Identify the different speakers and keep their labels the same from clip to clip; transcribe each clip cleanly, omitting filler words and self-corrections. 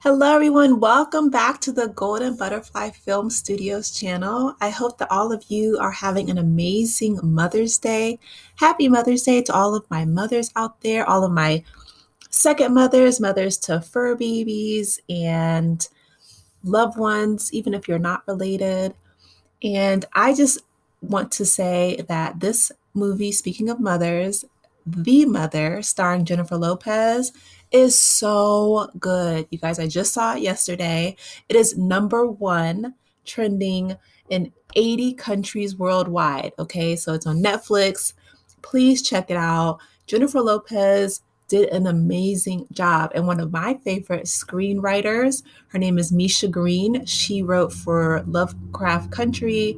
Speaker 1: Hello, everyone. Welcome back to the Golden Butterfly Film Studios channel. I hope that all of you are having an amazing Mother's Day. Happy Mother's Day to all of my mothers out there, all of my second mothers, mothers to fur babies, and loved ones, even if you're not related. And I just want to say that this movie, speaking of mothers, The Mother, starring Jennifer Lopez, is so good. You guys, I just saw it yesterday. It is number one trending in 80 countries worldwide. Okay, so it's on Netflix. Please check it out. Jennifer Lopez did an amazing job. And one of my favorite screenwriters, her name is Misha Green. She wrote for Lovecraft Country,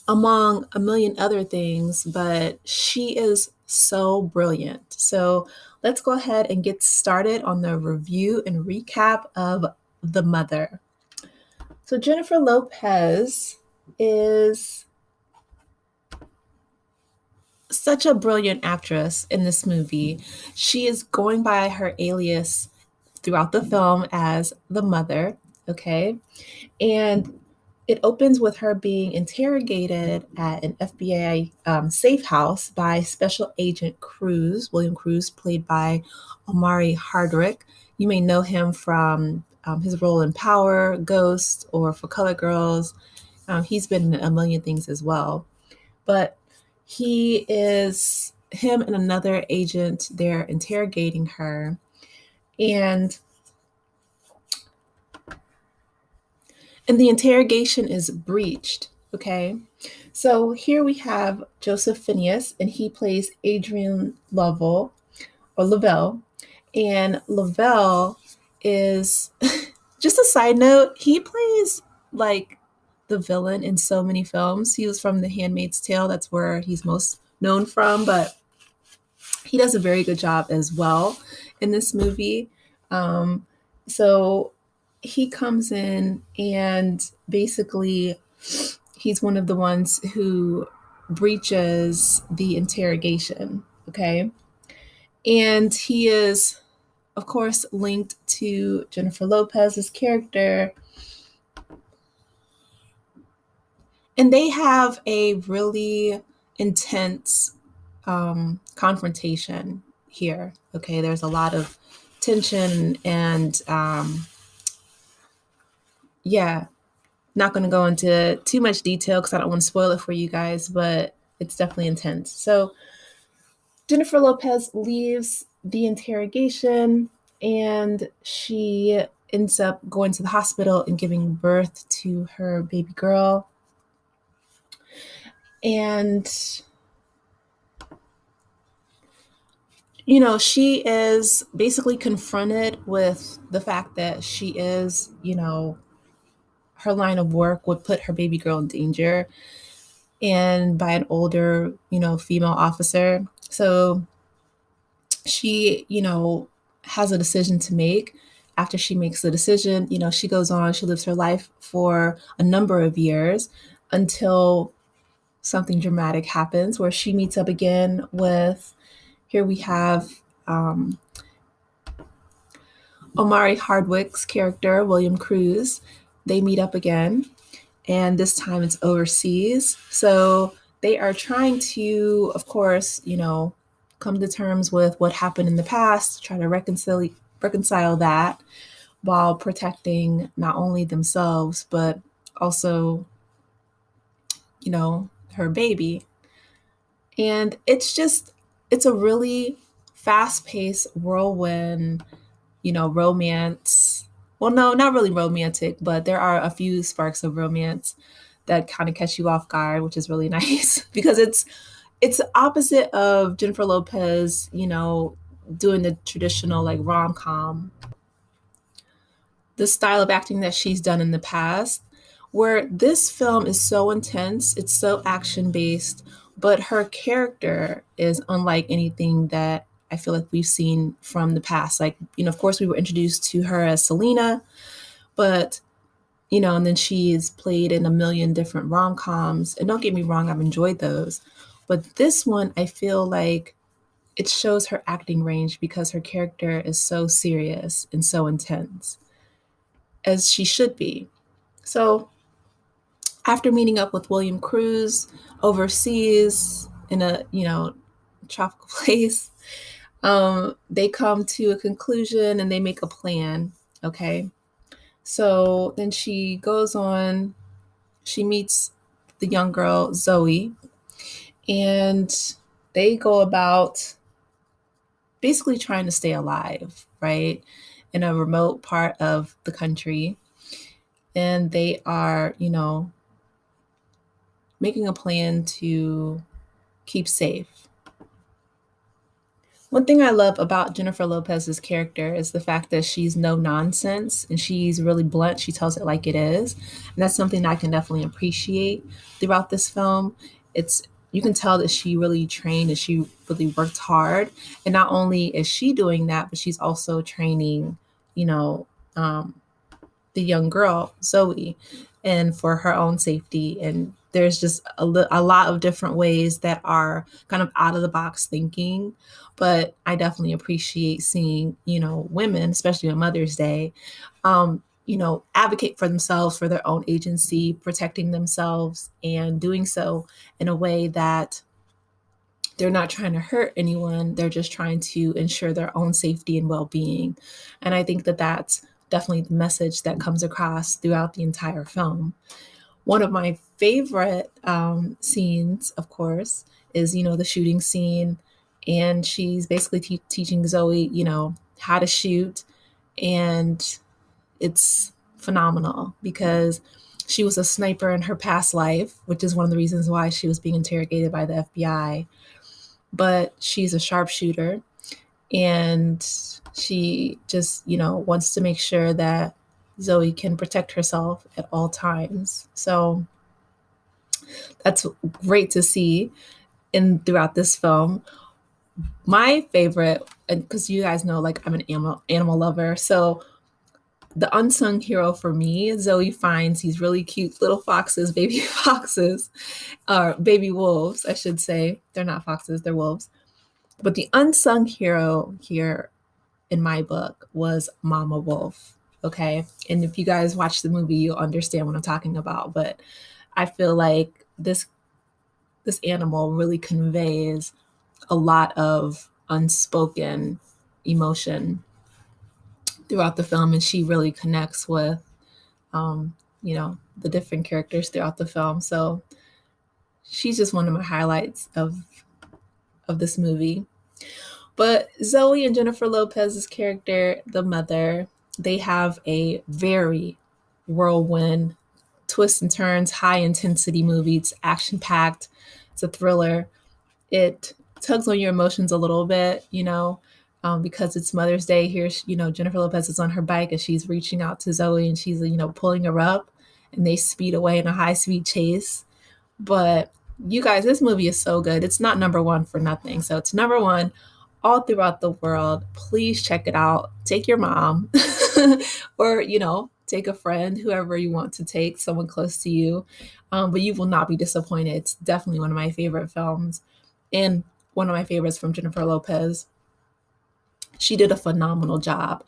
Speaker 1: among a million other things, but she is so brilliant. So let's go ahead and get started on the review and recap of The Mother. So Jennifer Lopez is such a brilliant actress in this movie. She is going by her alias throughout the film as the mother, okay? And it opens with her being interrogated at an FBI safe house by Special Agent Cruz, William Cruz, played by Omari Hardwick. You may know him from his role in Power, Ghost, or For Color Girls. He's been in a million things as well. But him and another agent, they're interrogating her. And the interrogation is breached. Okay. So here we have Joseph Phineas, and he plays Adrian Lovell or Lavelle. And Lavelle is just a side note, he plays like the villain in so many films. He was from The Handmaid's Tale. That's where he's most known from, but he does a very good job as well in this movie. So he comes in and basically he's one of the ones who breaches the interrogation. Okay. And he is, of course, linked to Jennifer Lopez's character. And they have a really intense confrontation here. Okay. There's a lot of tension and, yeah, not going to go into too much detail because I don't want to spoil it for you guys, but it's definitely intense. So Jennifer Lopez leaves the interrogation and she ends up going to the hospital and giving birth to her baby girl. And, she is basically confronted with the fact that she is, her line of work would put her baby girl in danger and by an older, female officer. So she, has a decision to make. After she makes the decision, she goes on, she lives her life for a number of years until something dramatic happens where she meets up again with, here we have Omari Hardwick's character, William Cruz. They meet up again, and this time it's overseas. So they are trying to, of course, come to terms with what happened in the past, try to reconcile that while protecting not only themselves, but also, her baby. And it's a really fast paced whirlwind, romance. Well, no, not really romantic, but there are a few sparks of romance that kind of catch you off guard, which is really nice because it's the opposite of Jennifer Lopez, doing the traditional like rom-com, the style of acting that she's done in the past, where this film is so intense, it's so action based, but her character is unlike anything that I feel like we've seen from the past. Like, of course, we were introduced to her as Selena, but, and then she's played in a million different rom coms. And don't get me wrong, I've enjoyed those. But this one, I feel like it shows her acting range because her character is so serious and so intense, as she should be. So after meeting up with William Cruz overseas in a, tropical place, they come to a conclusion and they make a plan. Okay. So then she goes on, she meets the young girl, Zoe, and they go about basically trying to stay alive, right? In a remote part of the country. And they are, making a plan to keep safe. One thing I love about Jennifer Lopez's character is the fact that she's no nonsense and she's really blunt. She tells it like it is. And that's something I can definitely appreciate throughout this film. It's You can tell that she really trained and she really worked hard. And not only is she doing that, but she's also training, you know, um, the young girl, Zoe, and for her own safety. And there's just a lot of different ways that are kind of out of the box thinking. But I definitely appreciate seeing, women, especially on Mother's Day, advocate for themselves, for their own agency, protecting themselves, and doing so in a way that they're not trying to hurt anyone. They're just trying to ensure their own safety and well being. And I think that that's definitely the message that comes across throughout the entire film. One of my favorite scenes, of course, is, the shooting scene. And she's basically teaching Zoe, how to shoot. And it's phenomenal because she was a sniper in her past life, which is one of the reasons why she was being interrogated by the FBI. But she's a sharpshooter and she just, wants to make sure that Zoe can protect herself at all times. So that's great to see in throughout this film. My favorite, and because you guys know, like I'm an animal lover, so the unsung hero for me, Zoe finds these really cute little foxes, baby foxes, or baby wolves, I should say. They're not foxes, they're wolves. But the unsung hero here in my book was Mama Wolf. Okay. And if you guys watch the movie, you'll understand what I'm talking about. But I feel like this animal really conveys a lot of unspoken emotion throughout the film, and she really connects with the different characters throughout the film. So she's just one of my highlights of this movie. But Zoe and Jennifer Lopez's character, the mother, they have a very whirlwind, twists and turns, high intensity movie. It's action packed. It's a thriller. It tugs on your emotions a little bit, because it's Mother's Day. Here, Jennifer Lopez is on her bike and she's reaching out to Zoe and she's, pulling her up, and they speed away in a high speed chase. But you guys, this movie is so good. It's not number one for nothing. So it's number one all throughout the world. Please check it out. Take your mom or, take a friend, whoever you want to take, someone close to you. But you will not be disappointed. It's definitely one of my favorite films and one of my favorites from Jennifer Lopez. She did a phenomenal job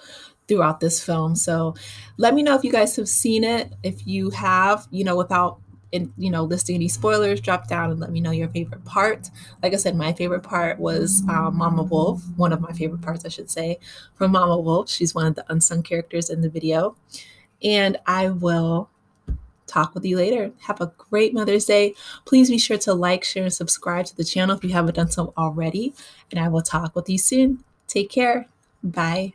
Speaker 1: throughout this film. So let me know if you guys have seen it. If you have, without listing any spoilers, drop down and let me know your favorite part. Like I said, my favorite part was Mama Wolf. One of my favorite parts, I should say, from Mama Wolf. She's one of the unsung characters in the video. And I will talk with you later. Have a great Mother's Day. Please be sure to like, share, and subscribe to the channel if you haven't done so already. And I will talk with you soon. Take care. Bye.